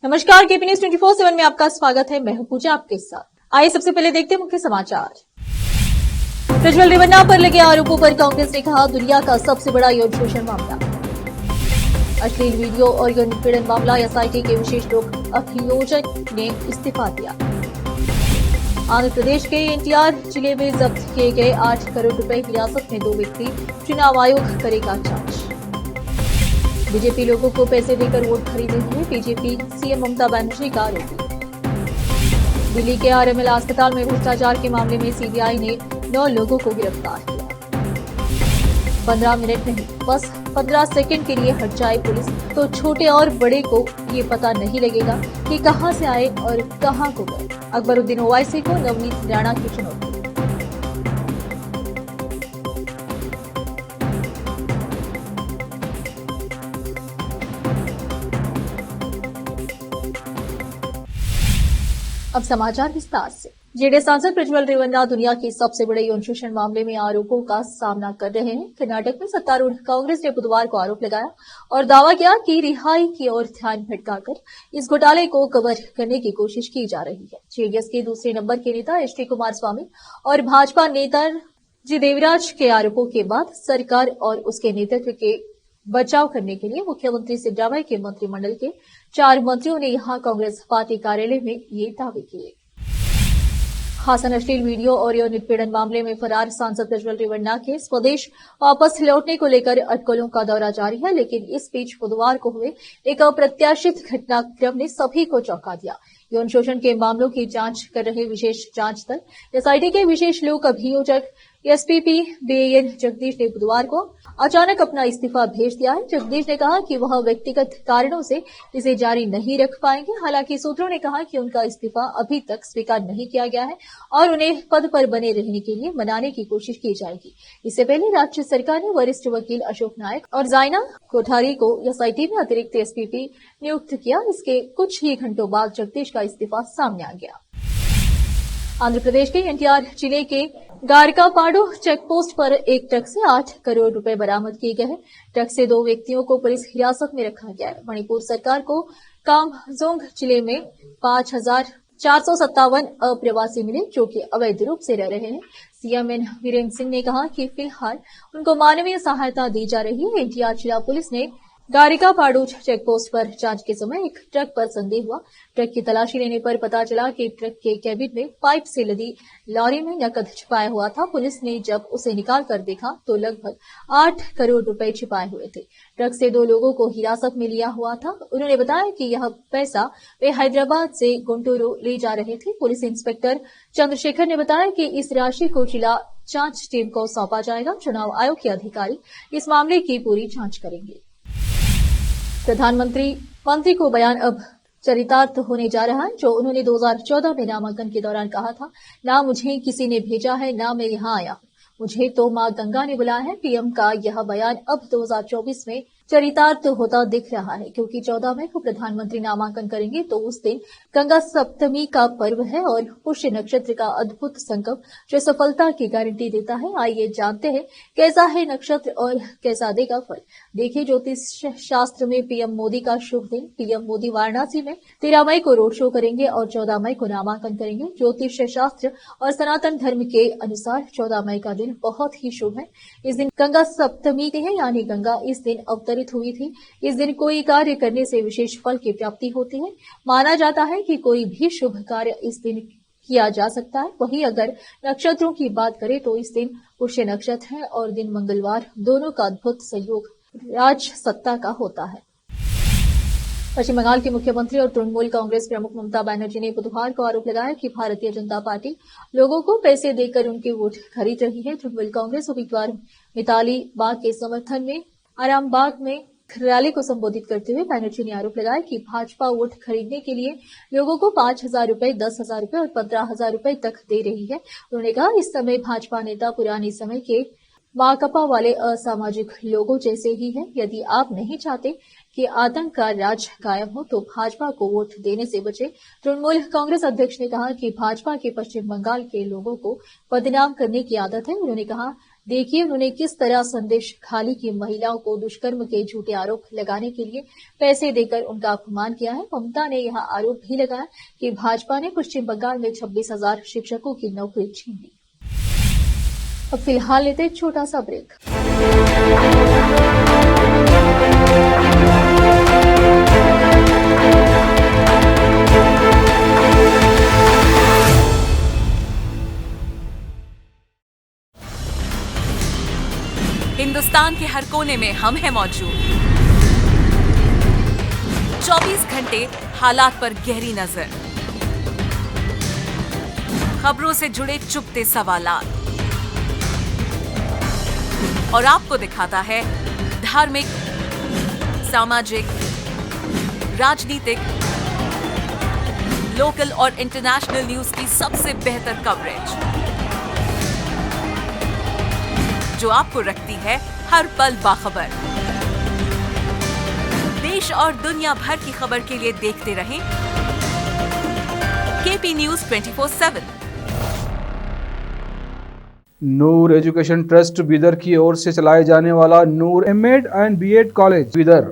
नमस्कार, KP news 24/7 में आपका स्वागत है। मैं हूं पूजा आपके साथ। आइए सबसे पहले देखते हैं मुख्य समाचार। प्रज्वल रेवन्ना पर लगे आरोपों पर कांग्रेस ने कहा दुनिया का सबसे बड़ा यौन शोषण मामला। अश्लील वीडियो और यौन उत्पीड़न मामला एसआईटी के विशेष लोक अभियोजक ने इस्तीफा दिया। आंध्र प्रदेश के एनटीआर जिले में जब्त किए गए 8 करोड़ रुपए हिरासत में 2 व्यक्ति, चुनाव आयोग करेगा जांच। बीजेपी लोगों को पैसे देकर वोट खरीदे हुए बीजेपी सीएम ममता बनर्जी का आरोप। दिल्ली के आरएमएल अस्पताल में भ्रष्टाचार के मामले में सीबीआई ने 9 लोगों को गिरफ्तार किया। 15 मिनट नहीं, बस 15 सेकंड के लिए हट जाए पुलिस तो छोटे और बड़े को ये पता नहीं लगेगा कि कहां से आए और कहां को गए। अकबरुद्दीन ओवैसी को नवनीत राणा की चुनौती। अब समाचार विस्तार से। जेडीएस सांसद प्रज्वल रेवन्ना दुनिया के सबसे बड़े यौन शोषण मामले में आरोपों का सामना कर रहे हैं। कर्नाटक में सत्तारूढ़ कांग्रेस ने बुधवार को आरोप लगाया और दावा किया कि रिहाई की ओर ध्यान भटकाकर इस घोटाले को कवर करने की कोशिश की जा रही है। जेडीएस के दूसरे नंबर के नेता एचडी कुमारस्वामी और भाजपा नेता जी देवराज के आरोपों के बाद सरकार और उसके नेतृत्व के बचाव करने के लिए मुख्यमंत्री सिद्धरामैया के मंत्रिमंडल के 4 मंत्रियों ने यहां कांग्रेस पार्टी कार्यालय में ये दावे किए। हासन अश्लील वीडियो और यौन उत्पीड़न मामले में फरार सांसद प्रज्वल रेवन्ना के स्वदेश वापस लौटने को लेकर अटकलों का दौरा जारी है, लेकिन इस बीच बुधवार को हुए एक अप्रत्याशित घटनाक्रम ने सभी को चौंका दिया। यौन शोषण के मामलों की जांच कर रहे विशेष जांच दल एसआईटी के विशेष लोक अभियोजक एसपीपी बीएन जगदीश ने बुधवार को अचानक अपना इस्तीफा भेज दिया है। जगदीश ने कहा कि वह व्यक्तिगत कारणों से इसे जारी नहीं रख पाएंगे। हालांकि सूत्रों ने कहा कि उनका इस्तीफा अभी तक स्वीकार नहीं किया गया है और उन्हें पद पर बने रहने के लिए मनाने की कोशिश की जाएगी। इससे पहले राज्य सरकार ने वरिष्ठ वकील अशोक नायक और जाइना कोठारी को एसआईटी में अतिरिक्त एसपीपी नियुक्त किया। इसके कुछ ही घंटों बाद जगदीश का इस्तीफा सामने आ गया। आंध्र प्रदेश के एनटीआर जिले के गारकापाडू चेकपोस्ट पर एक ट्रक से 8 करोड़ रुपए बरामद किए गए हैं। ट्रक से 2 व्यक्तियों को पुलिस हिरासत में रखा गया है। मणिपुर सरकार को कामजोंग जिले में 5,457 अप्रवासी मिले जो कि अवैध रूप से रह रहे हैं। सीएम एन वीरेंद्र सिंह ने कहा कि फिलहाल उनको मानवीय सहायता दी जा रही है। एनटीआर जिला पुलिस ने गारिकापाडू चेकपोस्ट पर जांच के समय एक ट्रक पर संदेह हुआ। ट्रक की तलाशी लेने पर पता चला कि ट्रक के कैबिन में पाइप से लदी लॉरी में नकद छिपाया हुआ था। पुलिस ने जब उसे निकाल कर देखा तो लगभग 8 करोड़ रुपए छिपाए हुए थे। ट्रक से 2 लोगों को हिरासत में लिया हुआ था। उन्होंने बताया कि यह पैसा वे हैदराबाद से गुंटूरू ले जा रहे थे। पुलिस इंस्पेक्टर चंद्रशेखर ने बताया कि इस राशि को जिला जांच टीम को सौंपा जाएगा। चुनाव आयोग के अधिकारी इस मामले की पूरी जांच करेंगे। प्रधानमंत्री को बयान अब चरितार्थ होने जा रहा है जो उन्होंने 2014 में नामांकन के दौरान कहा था। ना मुझे किसी ने भेजा है, ना मैं यहां आया, मुझे तो मां गंगा ने बुलाया है। पीएम का यह बयान अब 2024 में चरितार्थ होता दिख रहा है, क्योंकि 14 मई को प्रधानमंत्री नामांकन करेंगे तो उस दिन गंगा सप्तमी का पर्व है और पुष्य नक्षत्र का अद्भुत संगम जो सफलता की गारंटी देता है। आइए जानते हैं कैसा है नक्षत्र और कैसा देगा फल। देखिए ज्योतिष शास्त्र में पीएम मोदी का शुभ दिन। पीएम मोदी वाराणसी में 13 मई को रोड शो करेंगे और 14 मई को नामांकन करेंगे। ज्योतिष शास्त्र और सनातन धर्म के अनुसार 14 मई का दिन बहुत ही शुभ है। इस दिन गंगा सप्तमी है, यानी गंगा इस दिन अवतरित हुई थी। इस दिन कोई कार्य करने से विशेष फल की प्राप्ति होती है। माना जाता है कि कोई भी शुभ कार्य इस दिन किया जा सकता है। वहीं अगर नक्षत्रों की बात करें तो इस दिन पुष्य नक्षत्र है और दिन मंगलवार, दोनों का अद्भुत संयोग राज सत्ता का होता है। पश्चिम बंगाल की मुख्यमंत्री और तृणमूल कांग्रेस प्रमुख ममता बनर्जी ने बुधवार को आरोप लगाया कि भारतीय जनता पार्टी लोगों को पैसे देकर उनके वोट खरीद रही है। तृणमूल कांग्रेस उम्मीदवार मिताली बाग के समर्थन में आरामबाग में रैली को संबोधित करते हुए बनर्जी ने आरोप लगाया कि भाजपा वोट खरीदने के लिए लोगों को 5,000 रुपए, 10,000 रुपए और 15,000 रुपए तक दे रही है। उन्होंने कहा इस समय भाजपा नेता पुराने समय के माकपा वाले असामाजिक लोगों जैसे ही हैं। यदि आप नहीं चाहते कि आतंक का राज कायम हो तो भाजपा को वोट देने से बचे। तृणमूल कांग्रेस अध्यक्ष ने कहा कि भाजपा के पश्चिम बंगाल के लोगों को बदनाम करने की आदत है। उन्होंने कहा देखिए उन्होंने किस तरह संदेश खाली की महिलाओं को दुष्कर्म के झूठे आरोप लगाने के लिए पैसे देकर उनका अपमान किया है। ममता ने यह आरोप भी लगाया कि भाजपा ने पश्चिम बंगाल में 26,000 शिक्षकों की नौकरी छीन ली। अब फिलहाल लेते एक छोटा सा ब्रेक। हिंदुस्तान के हर कोने में हम हैं मौजूद। 24 घंटे हालात पर गहरी नजर, खबरों से जुड़े चुपते सवालात और आपको दिखाता है धार्मिक, सामाजिक, राजनीतिक, लोकल और इंटरनेशनल न्यूज की सबसे बेहतर कवरेज जो आपको रखती है हर पल बाखबर। देश और दुनिया भर की खबर के लिए देखते रहें KP news 24/7। Noor education trust Bidar की ओर से चलाए जाने वाला Noor MEd and BEd college Bidar,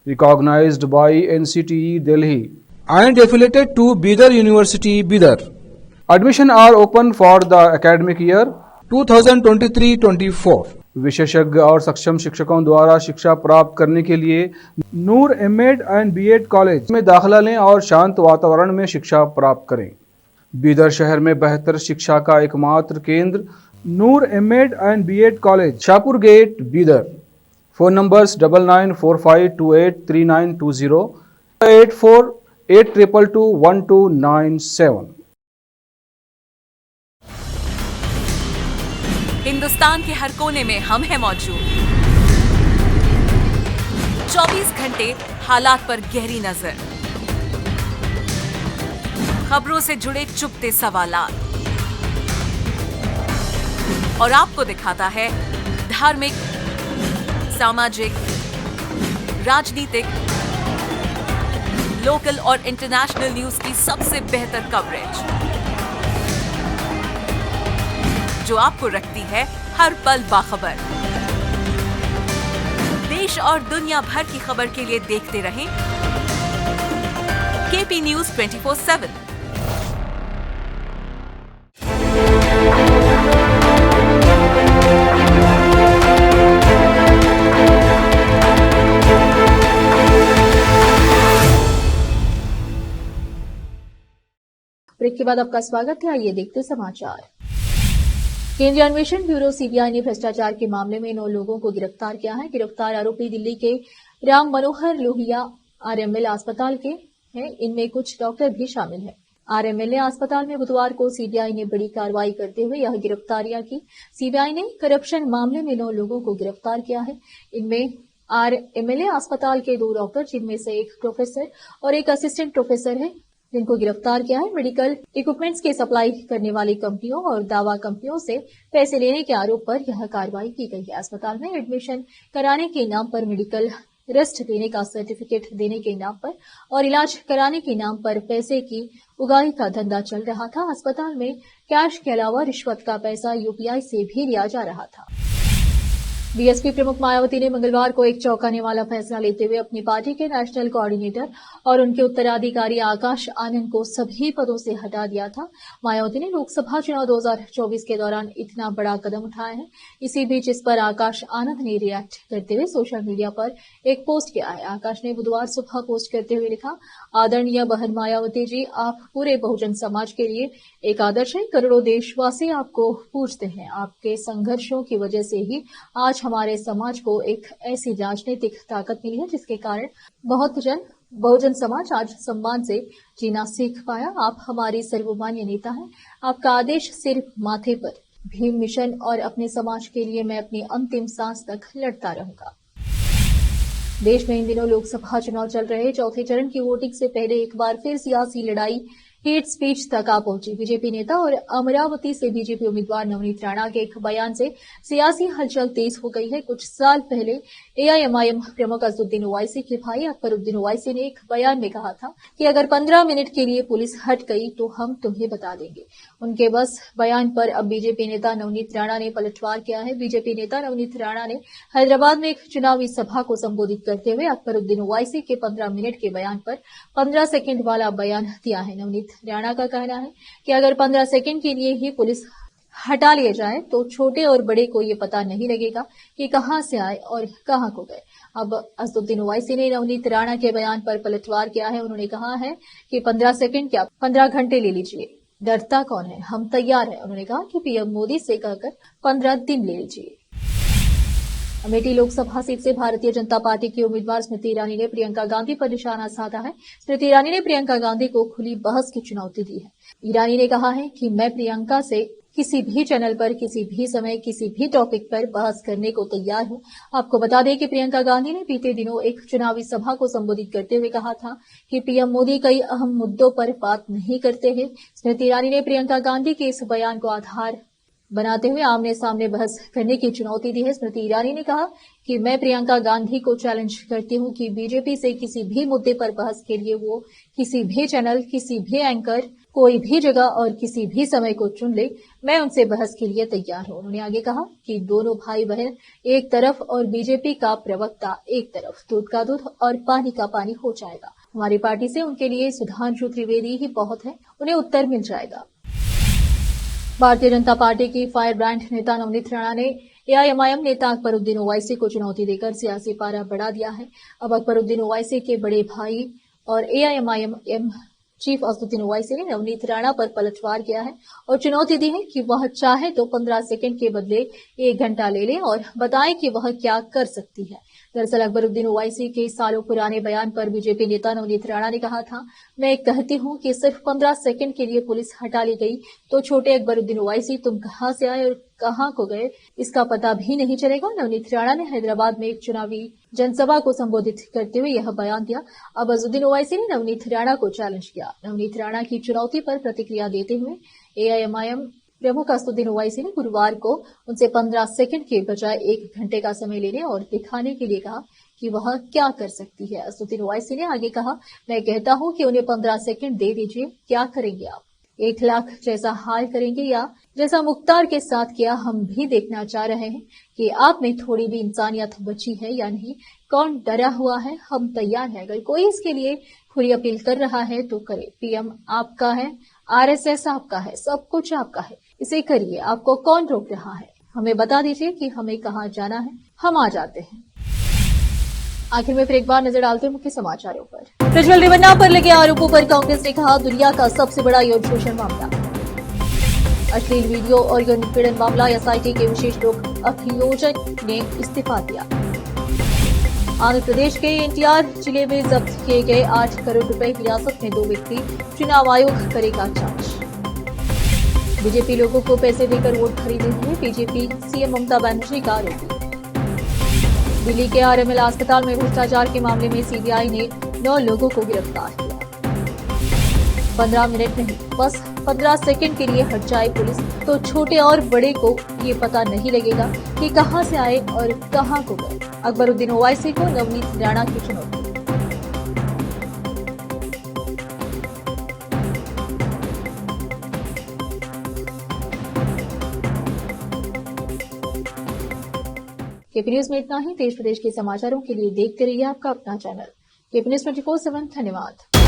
recognised by NCTE Delhi and affiliated to Bidar University, Bidar. Admission are open for the academic year 2023-24. विशेषज्ञ और सक्षम शिक्षकों द्वारा शिक्षा प्राप्त करने के लिए नूर एमएड एंड बीएड कॉलेज में दाखिला लें और शांत वातावरण में शिक्षा प्राप्त करें। बीदर शहर में बेहतर शिक्षा का एकमात्र केंद्र Noor MEd and BEd college, Shahpur gate, Bidar. Phone numbers 9945283920, 8482221297। Hindustan के हर कोने में हम हैं मौजूद। 24 घंटे हालात पर गहरी नजर, खबरों से जुड़े चुपते सवालात और आपको दिखाता है धार्मिक, सामाजिक, राजनीतिक, लोकल और इंटरनेशनल न्यूज की सबसे बेहतर कवरेज जो आपको रखती है हर पल बाखबर। देश और दुनिया भर की खबर के लिए देखते रहें केपी न्यूज 24/7। ब्रेक के बाद आपका स्वागत है। आइए देखते समाचार। केंद्रीय अन्वेषण ब्यूरो सीबीआई ने भ्रष्टाचार के मामले में 9 लोगों को गिरफ्तार किया है। गिरफ्तार आरोपी दिल्ली के राम मनोहर लोहिया आरएमएल अस्पताल के हैं। इनमें कुछ डॉक्टर भी शामिल हैं। आरएमएल अस्पताल में बुधवार को सीबीआई ने बड़ी कार्रवाई करते हुए यह गिरफ्तारियां की। सीबीआई ने करप्शन मामले में 9 लोगों को गिरफ्तार किया है। इनमें आरएमएल अस्पताल के 2 डॉक्टर, जिनमें से एक प्रोफेसर और एक असिस्टेंट प्रोफेसर है, जिनको गिरफ्तार किया है। मेडिकल इक्विपमेंट्स के सप्लाई करने वाली कंपनियों और दावा कंपनियों से पैसे लेने के आरोप पर यह कार्रवाई की गई है। अस्पताल में एडमिशन कराने के नाम पर, मेडिकल रेस्ट लेने का सर्टिफिकेट देने के नाम पर और इलाज कराने के नाम पर पैसे की उगाही का धंधा चल रहा था। अस्पताल में कैश के अलावा रिश्वत का पैसा यूपीआई से भी लिया जा रहा था। बीएसपी प्रमुख मायावती ने मंगलवार को एक चौंकाने वाला फैसला लेते हुए अपनी पार्टी के नेशनल कोऑर्डिनेटर और उनके उत्तराधिकारी आकाश आनंद को सभी पदों से हटा दिया था। मायावती ने लोकसभा चुनाव 2024 के दौरान इतना बड़ा कदम उठाया है। इसी बीच इस पर आकाश आनंद ने रिएक्ट करते हुए सोशल मीडिया पर एक पोस्ट किया है। आकाश ने बुधवार सुबह पोस्ट करते हुए लिखा, आदरणीय बहन मायावती जी, आप पूरे बहुजन समाज के लिए एक आदर्श हैं। करोड़ों देशवासी आपको पूजते हैं। आपके संघर्षों की वजह से ही आज हमारे समाज को एक ऐसी राजनीतिक ताकत मिली है जिसके कारण बहुजन समाज आज सम्मान से जीना सीख पाया। आप हमारी सर्वमान्य नेता हैं। आपका आदेश सिर्फ माथे पर। भीम मिशन और अपने समाज के लिए मैं अपनी अंतिम सांस तक लड़ता रहूंगा। देश में इन दिनों लोकसभा चुनाव चल रहे। चौथे चरण की वोटिंग से पहले एक बार फिर सियासी लड़ाई हेट स्पीच तक आ पहुंची। बीजेपी नेता और अमरावती से बीजेपी उम्मीदवार नवनीत राणा के एक बयान से सियासी हलचल तेज हो गई है। कुछ साल पहले एआईएमआईएम प्रमुख असदुद्दीन ओवैसी के भाई अकबरुद्दीन ओवैसी ने एक बयान में कहा था कि अगर 15 मिनट के लिए पुलिस हट गई तो हम तुम्हें बता देंगे। उनके बस बयान पर अब बीजेपी नेता नवनीत राणा ने पलटवार किया है। बीजेपी नेता नवनीत राणा ने हैदराबाद में एक चुनावी सभा को संबोधित करते हुए अकबरुद्दीन ओवैसी के 15 मिनट के बयान पर 15 सेकंड वाला बयान दिया है। नवनीत राणा का कहना है कि अगर 15 सेकंड के लिए ही पुलिस हटा लिए जाए तो छोटे और बड़े को ये पता नहीं लगेगा कि कहां से आए और कहां को गए। अब असदुद्दीन ओवैसी ने नवनीत राणा के बयान पर पलटवार किया है। उन्होंने कहा है कि 15 सेकंड क्या 15 घंटे ले लीजिए, डरता कौन है, हम तैयार हैं। उन्होंने कहा कि पीएम मोदी से कहकर 15 दिन ले लीजिए। अमेठी लोकसभा सीट से भारतीय जनता पार्टी की उम्मीदवार स्मृति ईरानी ने प्रियंका गांधी पर निशाना साधा है। स्मृति ईरानी ने प्रियंका गांधी को खुली बहस की चुनौती दी है। ईरानी ने कहा है कि मैं प्रियंका से किसी भी चैनल पर किसी भी समय किसी भी टॉपिक पर बहस करने को तैयार हूं। आपको बता दें कि प्रियंका गांधी ने बीते दिनों एक चुनावी सभा को संबोधित करते हुए कहा था कि पीएम मोदी कई अहम मुद्दों पर बात नहीं करते हैं। स्मृति ईरानी ने प्रियंका गांधी के इस बयान को आधार बनाते हुए आमने सामने बहस करने की चुनौती दी है। स्मृति ईरानी ने कहा कि मैं प्रियंका गांधी को चैलेंज करती हूं कि बीजेपी से किसी भी मुद्दे पर बहस के लिए वो किसी भी चैनल, किसी भी एंकर, कोई भी जगह और किसी भी समय को चुन ले, मैं उनसे बहस के लिए तैयार हूं। उन्होंने आगे कहा कि दोनों भाई बहन एक तरफ और बीजेपी का प्रवक्ता एक तरफ, दूध का दूध और पानी का पानी हो जाएगा। हमारी पार्टी से उनके लिए सुधांशु त्रिवेदी ही बहुत है, उन्हें उत्तर मिल जाएगा। भारतीय जनता पार्टी की फायर ब्रांड नेता नवनीत राणा ने एआईएमआईएम नेता अकबरुद्दीन ओवैसी को चुनौती देकर सियासी पारा बढ़ा दिया है। अब अकबरुद्दीन ओवैसी के बड़े भाई और एआईएमआईएम चीफ असदुद्दीन ओवैसी ने नवनीत राणा पर पलटवार किया है और चुनौती दी है कि वह चाहे तो 15 सेकंड के बदले 1 घंटा ले ले और बताएं कि वह क्या कर सकती है। दरअसल अकबरुद्दीन ओवैसी के सालों पुराने बयान पर बीजेपी नेता नवनीत राणा ने कहा था, मैं कहती हूं कि सिर्फ 15 सेकंड के लिए पुलिस हटा ली गई तो छोटे अकबरुद्दीन ओवैसी तुम कहां से आए और कहां को गए इसका पता भी नहीं चलेगा। नवनीत राणा ने हैदराबाद में एक चुनावी जनसभा को संबोधित करते हुए यह बयान दिया। अब असदुद्दीन ओवैसी ने नवनीत राणा को चैलेंज किया। नवनीत राणा की चुनौती पर प्रतिक्रिया देते हुए एआईएमआईएम प्रमुख असदुद्दीन ओवैसी ने गुरुवार को उनसे 15 सेकंड के बजाय 1 घंटे का समय लेने और दिखाने के लिए कहा कि वह क्या कर सकती है। असदुद्दीन ओवैसी ने आगे कहा, मैं कहता हूं कि उन्हें 15 सेकंड दे दीजिए, क्या करेंगे आप? 1 लाख जैसा हाल करेंगे या जैसा मुख्तार के साथ किया? हम भी देखना चाह रहे हैं कि आप में थोड़ी भी इंसानियत बची है या नहीं। कौन डरा हुआ है? हम तैयार हैं। अगर कोई इसके लिए खुली अपील कर रहा है तो करे। पीएम आपका है, आरएसएस आपका है, सब कुछ आपका है, इसे करिए। आपको कौन रोक रहा है? हमें बता दीजिए कि हमें कहां जाना है, हम आ जाते हैं। आखिर में फिर एक बार नजर डालते हैं मुख्य समाचारों पर। प्रज्वल रेवन्ना पर लगे आरोपों पर कांग्रेस ने कहा, दुनिया का सबसे बड़ा यौन शोषण मामला। अश्लील वीडियो और यौन उत्पीड़न मामला, एसआईटी के विशेष लोक अभियोजक ने इस्तीफा दिया। आंध्र प्रदेश के एनटीआर जिले में जब्त किए गए 8 करोड़ रुपए हिरासत में 2 व्यक्ति, चुनाव आयोग करेगा जांच। बीजेपी लोगों को पैसे देकर वोट खरीदे हुए बीजेपी सीएम ममता बनर्जी का आरोप। दिल्ली के आरएमएल अस्पताल में भ्रष्टाचार के मामले में सीबीआई ने 9 लोगों को गिरफ्तार किया। 15 मिनट नहीं, बस 15 सेकंड के लिए हट जाए पुलिस तो छोटे और बड़े को ये पता नहीं लगेगा कि कहां से आए और कहां को गए। अकबरुद्दीन ओवैसी को नवनीत राणा की चुनौती। केपी न्यूज में इतना ही। देश प्रदेश के समाचारों के लिए देखते रहिए आपका अपना चैनल केपी न्यूज 24/7। धन्यवाद।